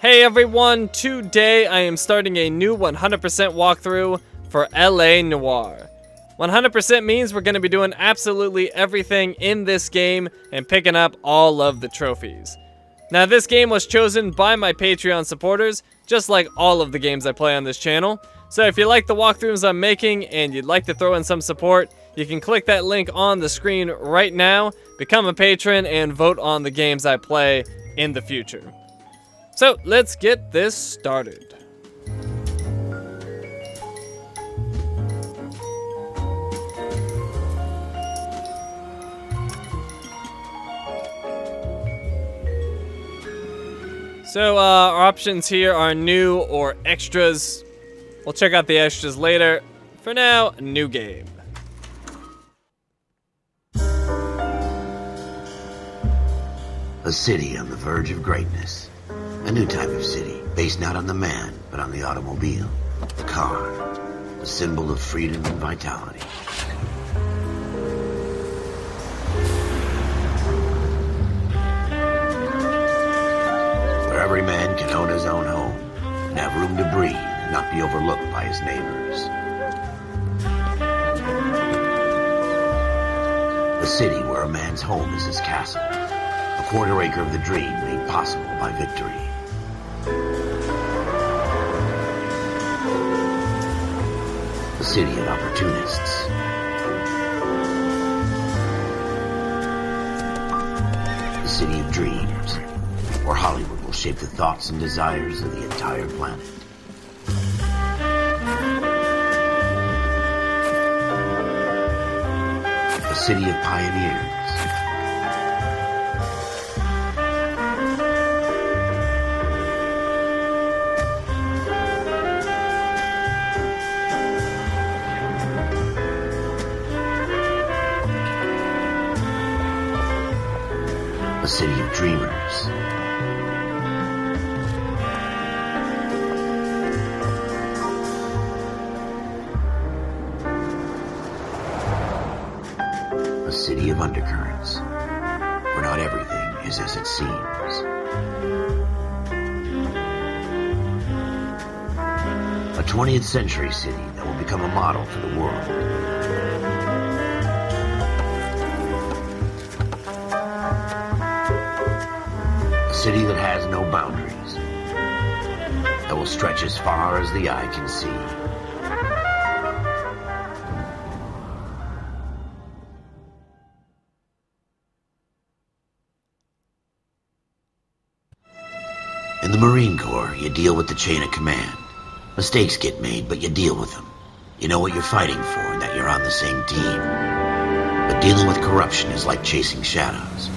Hey everyone, today I am starting a new 100% walkthrough for LA Noire. 100% means we're going to be doing absolutely everything in this game and picking up all of the trophies. Now this game was chosen by my Patreon supporters, just like all of the games I play on this channel. So if you like the walkthroughs I'm making and you'd like to throw in some support, you can click that link on the screen right now, become a patron, and vote on the games I play in the future. So let's get this started. So our options here are new or extras. We'll check out the extras later. For now, new game. A city on the verge of greatness. A new type of city, based not on the man, but on the automobile. The car. A symbol of freedom and vitality. Where every man can own his own home, and have room to breathe, and not be overlooked by his neighbors. A city where a man's home is his castle. A quarter acre of the dream made possible by victory. A city of opportunists. A city of dreams, where Hollywood will shape the thoughts and desires of the entire planet. A city of pioneers. A city of dreamers. A city of undercurrents, where not everything is as it seems. A 20th century city that will become a model for the world. A city that has no boundaries, that will stretch as far as the eye can see. In the Marine Corps, you deal with the chain of command. Mistakes get made, but you deal with them. You know what you're fighting for and that you're on the same team. But dealing with corruption is like chasing shadows.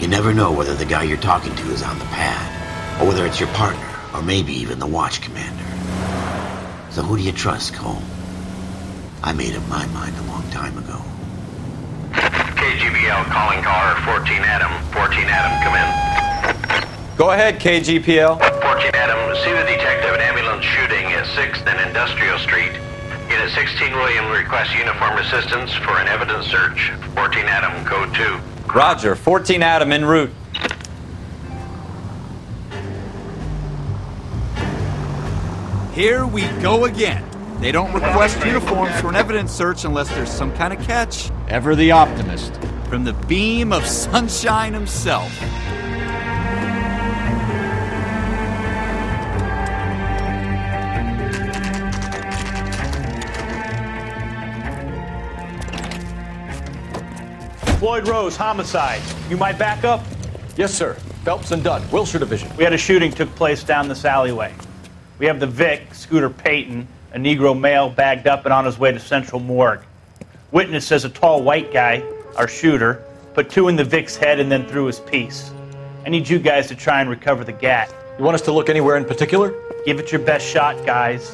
You never know whether the guy you're talking to is on the pad, or whether it's your partner, or maybe even the watch commander. So who do you trust, Cole? I made up my mind a long time ago. KGBL calling caller 14 Adam. 14 Adam, come in. Go ahead, KGPL. 14 Adam, see the detective at ambulance shooting at 6th and Industrial Street. Unit 16 William requests uniform assistance for an evidence search. 14 Adam, code 2. Roger, 14 Adam en route. Here we go again. They don't request uniforms for an evidence search unless there's some kind of catch. Ever the optimist. From the beam of sunshine himself. Floyd Rose, homicide. You might back up? Yes, sir. Phelps and Dunn, Wilshire Division. We had a shooting took place down this alleyway. We have the Vic, Scooter Payton, a Negro male bagged up and on his way to Central Morgue. Witness says a tall white guy, our shooter, put 2 in the Vic's head and then threw his piece. I need you guys to try and recover the gat. You want us to look anywhere in particular? Give it your best shot, guys.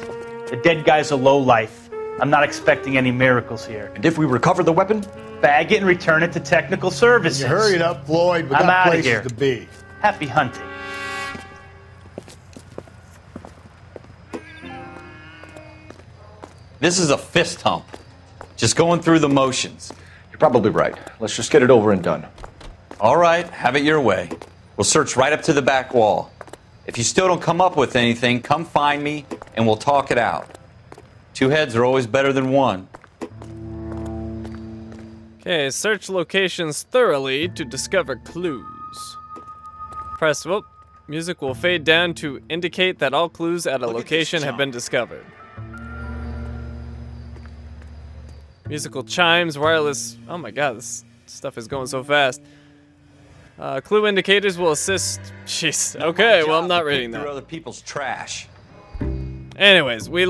The dead guy's a lowlife. I'm not expecting any miracles here. And if we recover the weapon? Bag it and return it to technical services. You hurry it up, Floyd. We I'm got outta places here. to be. Happy hunting. This is a fist hump. Just going through the motions. You're probably right. Let's just get it over and done. All right, have it your way. We'll search right up to the back wall. If you still don't come up with anything, come find me and we'll talk it out. Two heads are always better than one. Okay, search locations thoroughly to discover clues. Press, whoop. Music will fade down to indicate that all clues at a location have been discovered. Musical chimes, wireless... Oh my god, this stuff is going so fast. Clue indicators will assist... Jeez, okay, well I'm not reading that. Through other people's trash. Anyways, we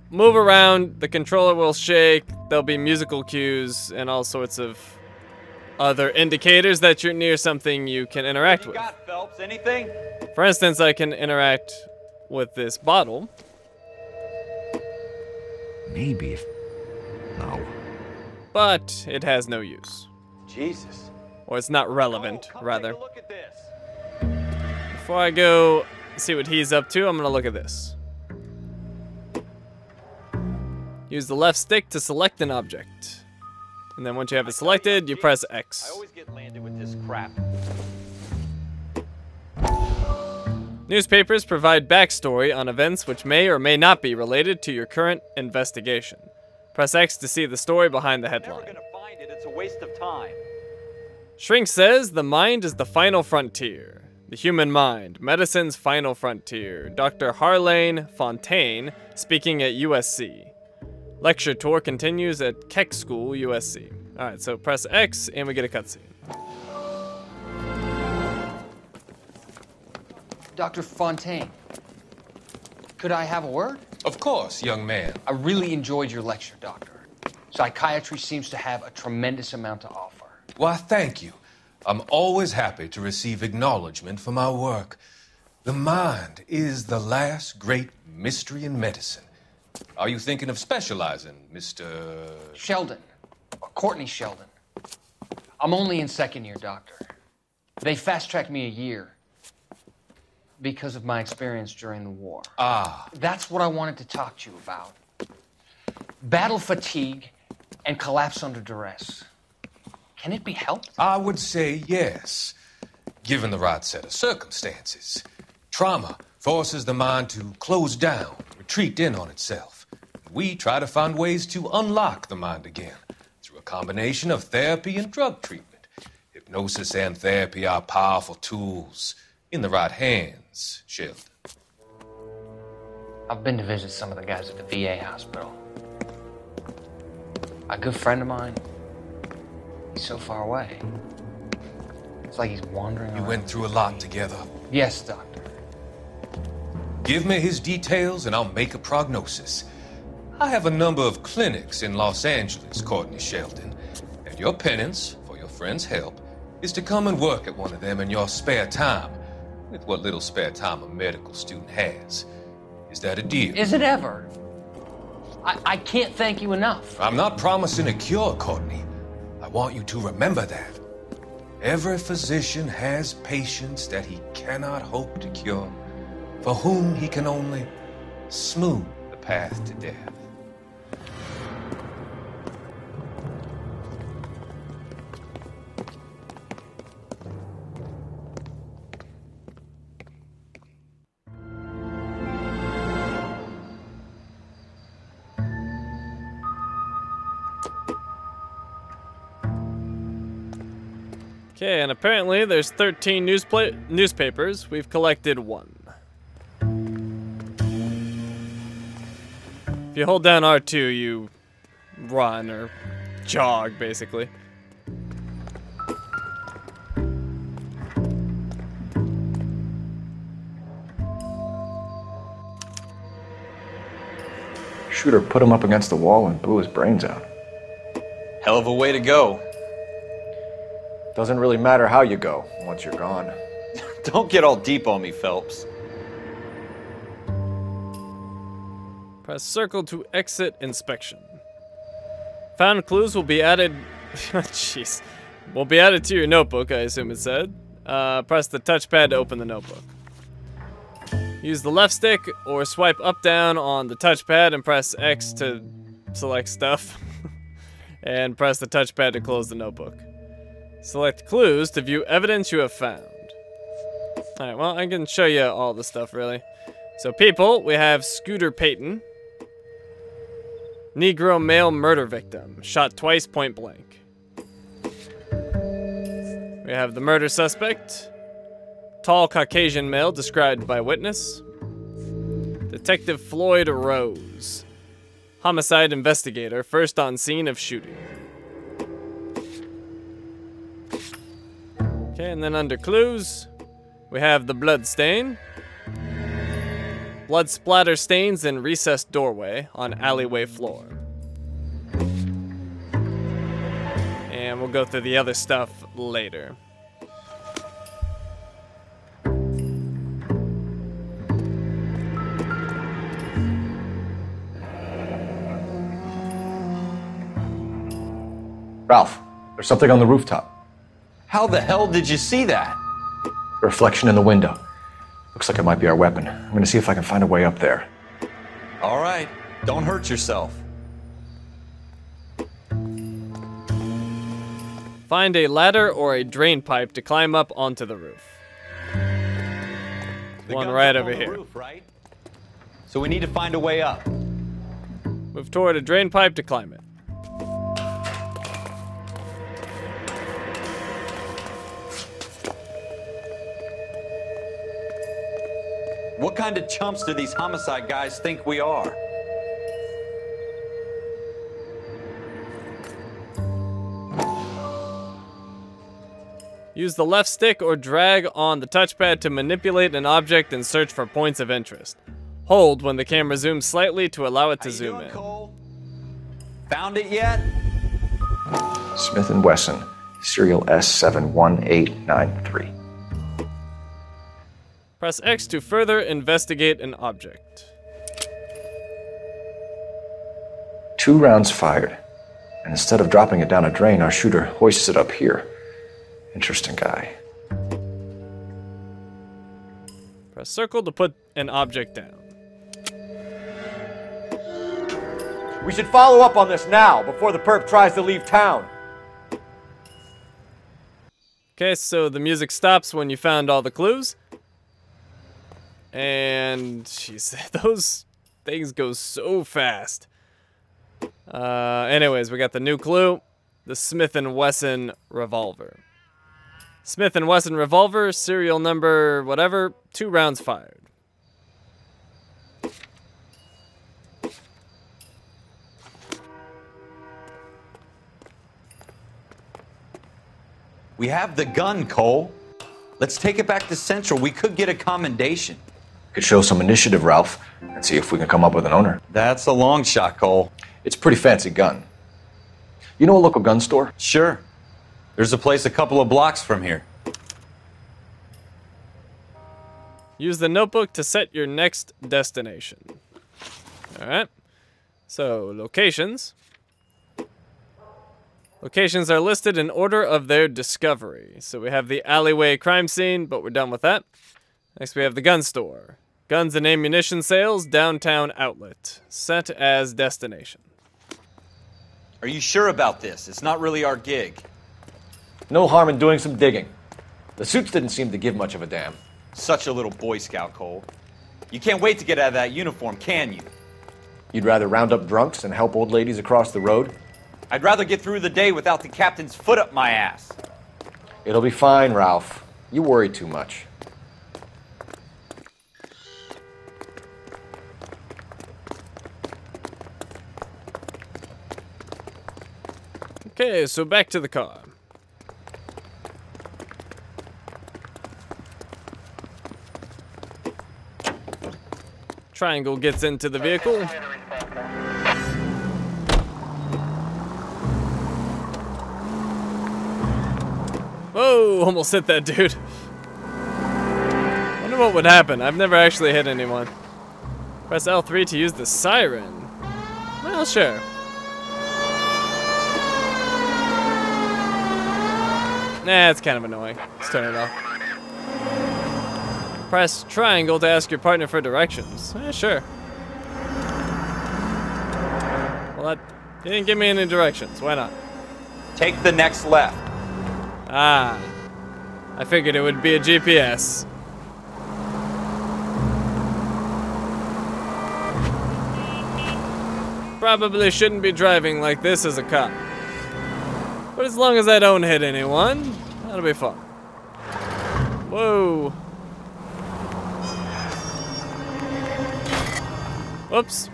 move around, the controller will shake, there'll be musical cues, and all sorts of other indicators that you're near something you can interact with. Got, Phelps? Anything? For instance, I can interact with this bottle. Maybe if... No. But it has no use. Jesus. Or it's not relevant, rather. Take a look at this. Before I go see what he's up to, I'm gonna look at this. Use the left stick to select an object. And then once you have it selected, you press X. I always get landed with this crap. Newspapers provide backstory on events which may or may not be related to your current investigation. Press X to see the story behind the headline. Never gonna find it. It's a waste of time. Shrink says the mind is the final frontier. The human mind, medicine's final frontier. Dr. Harlane Fontaine, speaking at USC. Lecture tour continues at Keck School, USC. Alright, so press X and we get a cutscene. Dr. Fontaine, could I have a word? Of course, young man. I really enjoyed your lecture, Doctor. Psychiatry seems to have a tremendous amount to offer. Why, thank you. I'm always happy to receive acknowledgement for my work. The mind is the last great mystery in medicine. Are you thinking of specializing, Mr. Sheldon, or Courtney Sheldon. I'm only in second year, Doctor. They fast-tracked me a year because of my experience during the war. Ah. That's what I wanted to talk to you about. Battle fatigue and collapse under duress. Can it be helped? I would say yes, given the right set of circumstances. Trauma forces the mind to close down, retreat in on itself. We try to find ways to unlock the mind again through a combination of therapy and drug treatment. Hypnosis and therapy are powerful tools in the right hands, Sheldon. I've been to visit some of the guys at the VA hospital. A good friend of mine, he's so far away. It's like he's wandering around. You went through a lot together. Yes, Doctor. Give me his details and I'll make a prognosis. I have a number of clinics in Los Angeles, Courtney Sheldon, and your penance for your friend's help is to come and work at one of them in your spare time, with what little spare time a medical student has. Is that a deal? Is it ever? I can't thank you enough. I'm not promising a cure, Courtney. I want you to remember that. Every physician has patients that he cannot hope to cure, for whom he can only smooth the path to death. Okay, and apparently there's 13 newspapers. We've collected 1. If you hold down R2, you run or jog, basically. Shooter put him up against the wall and blew his brains out. Hell of a way to go. Doesn't really matter how you go once you're gone. Don't get all deep on me, Phelps. Press circle to exit inspection. Found clues will be added... Jeez. Will be added to your notebook, I assume it said. Press the touchpad to open the notebook. Use the left stick or swipe up-down on the touchpad and press X to select stuff. And press the touchpad to close the notebook. Select clues to view evidence you have found. Alright, well, I can show you all the stuff, really. So, people, we have Scooter Payton. Negro male murder victim. Shot twice, point blank. We have the murder suspect. Tall Caucasian male, described by witness. Detective Floyd Rose. Homicide investigator, first on scene of shooting. Okay, and then under clues, we have the blood stain. Blood splatter stains in recessed doorway on alleyway floor. And we'll go through the other stuff later. Ralph, there's something on the rooftop. How the hell did you see that? A reflection in the window. Looks like it might be our weapon. I'm gonna see if I can find a way up there. All right, don't hurt yourself. Find a ladder or a drain pipe to climb up onto the roof. One right over here. Roof, right? So we need to find a way up. Move toward a drain pipe to climb it. What kind of chumps do these homicide guys think we are? Use the left stick or drag on the touchpad to manipulate an object and search for points of interest. Hold when the camera zooms slightly to allow it to zoom in. Cole? Found it yet? Smith & Wesson, serial S71893. Press X to further investigate an object. 2 rounds fired. And instead of dropping it down a drain, our shooter hoists it up here. Interesting guy. Press circle to put an object down. We should follow up on this now, before the perp tries to leave town. Okay, so the music stops when you found all the clues. And jeez, those things go so fast. Anyways, we got the new clue, the Smith & Wesson revolver. Smith & Wesson revolver, serial number whatever, 2 rounds fired. We have the gun, Cole. Let's take it back to Central. We could get a commendation. Could show some initiative, Ralph, and see if we can come up with an owner. That's a long shot, Cole. It's a pretty fancy gun. You know a local gun store? Sure. There's a place a couple of blocks from here. Use the notebook to set your next destination. Alright. So, locations. Locations are listed in order of their discovery. So we have the alleyway crime scene, but we're done with that. Next we have the gun store. Guns and ammunition sales, downtown outlet. Set as destination. Are you sure about this? It's not really our gig. No harm in doing some digging. The suits didn't seem to give much of a damn. Such a little Boy Scout, Cole. You can't wait to get out of that uniform, can you? You'd rather round up drunks and help old ladies across the road? I'd rather get through the day without the captain's foot up my ass. It'll be fine, Ralph. You worry too much. Okay, so back to the car. Triangle gets into the vehicle. Whoa, almost hit that dude. Wonder what would happen. I've never actually hit anyone. Press L3 to use the siren. Well, sure. Nah, it's kind of annoying. Let's turn it off. Press triangle to ask your partner for directions. Sure. Well, that didn't give me any directions. Why not? Take the next left. Ah. I figured it would be a GPS. Probably shouldn't be driving like this as a cop. But as long as I don't hit anyone, that'll be fun. Whoa. Whoops.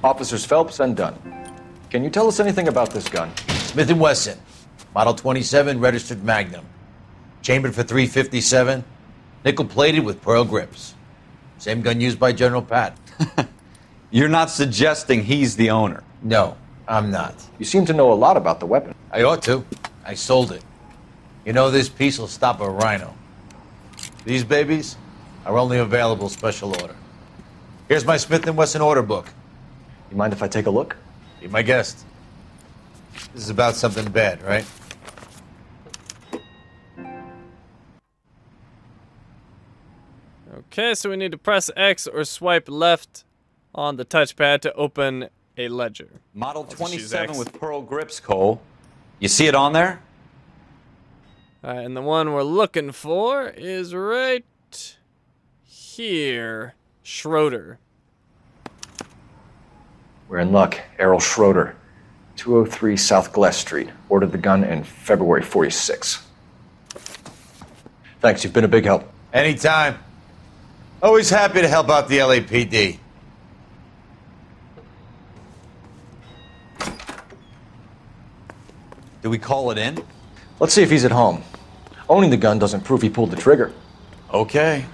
Officers Phelps and Dunn. Can you tell us anything about this gun? Smith & Wesson, Model 27, registered Magnum. Chambered for .357, nickel-plated with pearl grips. Same gun used by General Patton. You're not suggesting he's the owner? No, I'm not. You seem to know a lot about the weapon. I ought to. I sold it. You know, this piece will stop a rhino. These babies are only available special order. Here's my Smith & Wesson order book. You mind if I take a look? Be my guest. This is about something bad, right? Okay, so we need to press X or swipe left on the touchpad to open a ledger. Model 27 with pearl grips, Cole. You see it on there? Alright, and the one we're looking for is right here. Schroeder. We're in luck. Errol Schroeder, 203 South Glass Street. Ordered the gun in February '46. Thanks, you've been a big help. Anytime. Always happy to help out the LAPD. Do we call it in? Let's see if he's at home. Owning the gun doesn't prove he pulled the trigger. Okay.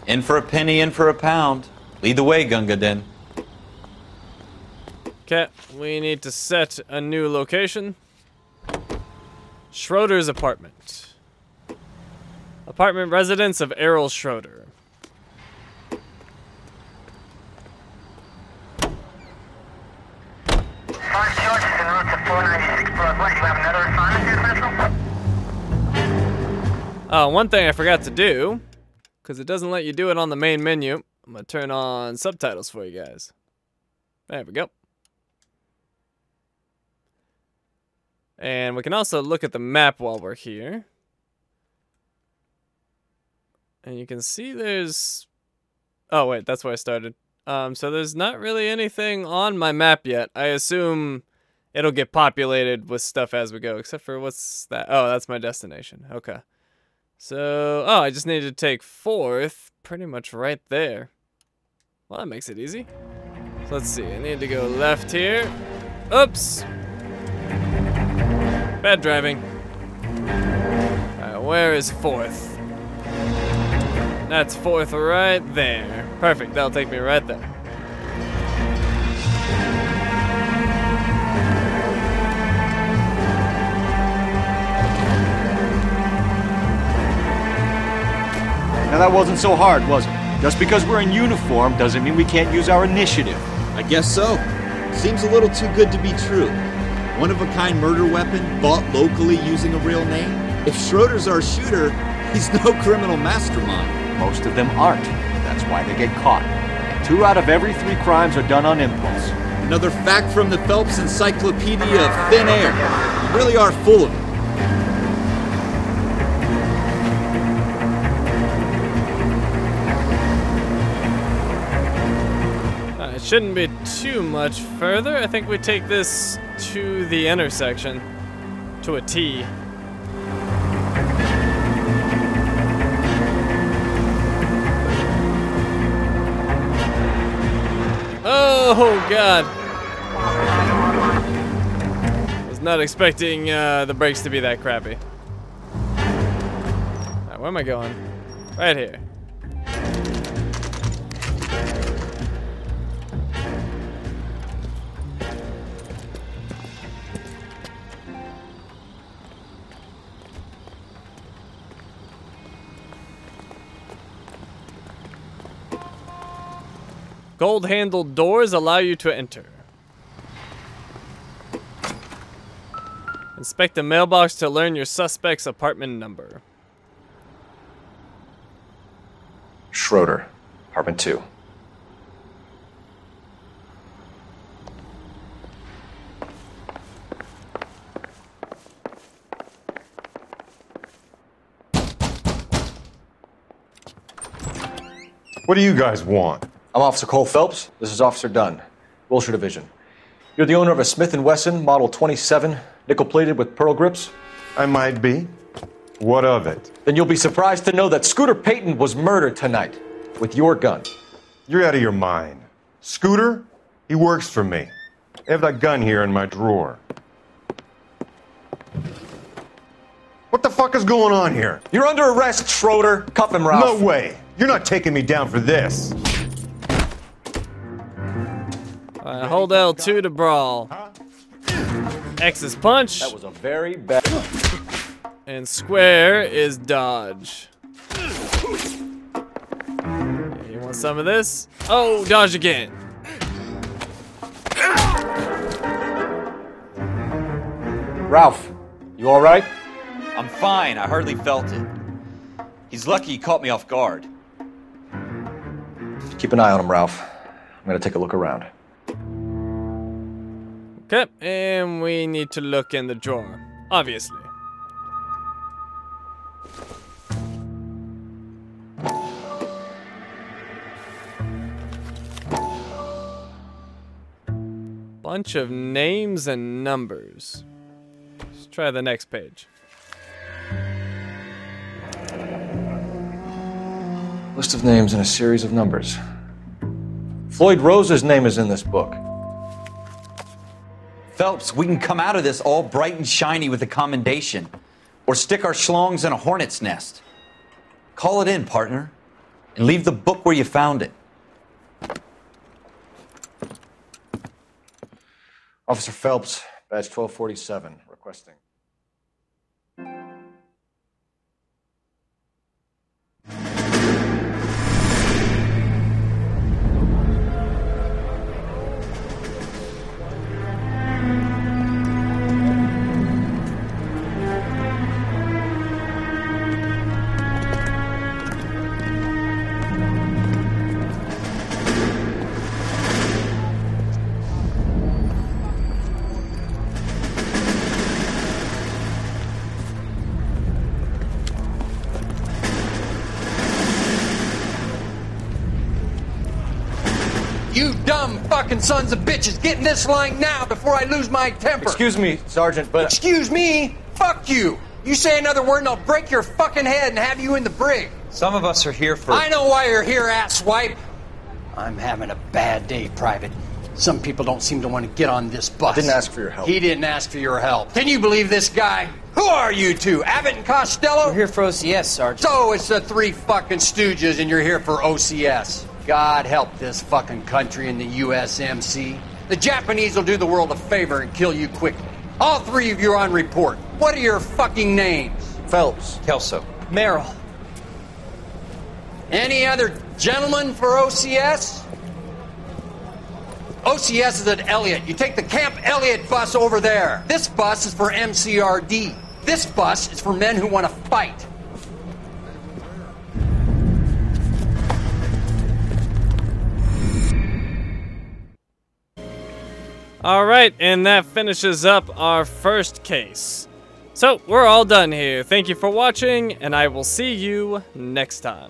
In for a penny, in for a pound. Lead the way, Gunga Din. Okay, we need to set a new location. Schroeder's apartment. Apartment residence of Errol Schroeder. One thing I forgot to do, because it doesn't let you do it on the main menu. I'm going to turn on subtitles for you guys. There we go. And we can also look at the map while we're here. And you can see there's... Oh, wait, that's where I started. So there's not really anything on my map yet. I assume it'll get populated with stuff as we go, except for what's that? Oh, that's my destination. Okay. So, oh, I just need to take 4th, pretty much right there. Well, that makes it easy. So let's see, I need to go left here. Oops! Bad driving. Alright, where is 4th? That's 4th right there. Perfect, that'll take me right there. Now that wasn't so hard, was it? Just because we're in uniform doesn't mean we can't use our initiative. I guess so. Seems a little too good to be true. One-of-a-kind murder weapon bought locally using a real name? If Schroeder's our shooter, he's no criminal mastermind. Most of them aren't. That's why they get caught. 2 out of every 3 crimes are done on impulse. Another fact from the Phelps Encyclopedia of Thin Air. You really are full of it. It shouldn't be too much further. I think we take this to the intersection. To a T. Oh, God. Was not expecting the brakes to be that crappy. Alright, where am I going? Right here. Gold-handled doors allow you to enter. Inspect the mailbox to learn your suspect's apartment number. Schroeder, apartment 2. What do you guys want? I'm Officer Cole Phelps. This is Officer Dunn, Wilshire Division. You're the owner of a Smith & Wesson Model 27, nickel-plated with pearl grips? I might be. What of it? Then you'll be surprised to know that Scooter Payton was murdered tonight with your gun. You're out of your mind. Scooter? He works for me. I have that gun here in my drawer. What the fuck is going on here? You're under arrest, Schroeder. Cuff him, Ralph. No way. You're not taking me down for this. Hold L2 to brawl. X is punch. That was a very bad... And square is dodge. You want some of this? Oh, dodge again. Ralph, you all right? I'm fine. I hardly felt it. He's lucky he caught me off guard. Keep an eye on him, Ralph. I'm gonna take a look around. Okay, and we need to look in the drawer, obviously. Bunch of names and numbers. Let's try the next page. List of names and a series of numbers. Floyd Rose's name is in this book. Phelps, we can come out of this all bright and shiny with a commendation. Or stick our schlongs in a hornet's nest. Call it in, partner. And leave the book where you found it. Officer Phelps, badge 1247, requesting. You dumb fucking sons of bitches, get in this line now before I lose my temper. Excuse me, Sergeant, but... Excuse me? Fuck you. You say another word and I'll break your fucking head and have you in the brig. Some of us are here for... I know why you're here, asswipe. I'm having a bad day, Private. Some people don't seem to want to get on this bus. I didn't ask for your help. He didn't ask for your help. Can you believe this guy? Who are you two? Abbott and Costello? We're here for OCS, Sergeant. So it's the three fucking stooges and you're here for OCS. God help this fucking country and the USMC. The Japanese will do the world a favor and kill you quickly. All three of you are on report. What are your fucking names? Phelps. Kelso. Merrill. Any other gentlemen for OCS? OCS is at Elliott. You take the Camp Elliott bus over there. This bus is for MCRD. This bus is for men who want to fight. Alright, and that finishes up our first case. So, we're all done here. Thank you for watching, and I will see you next time.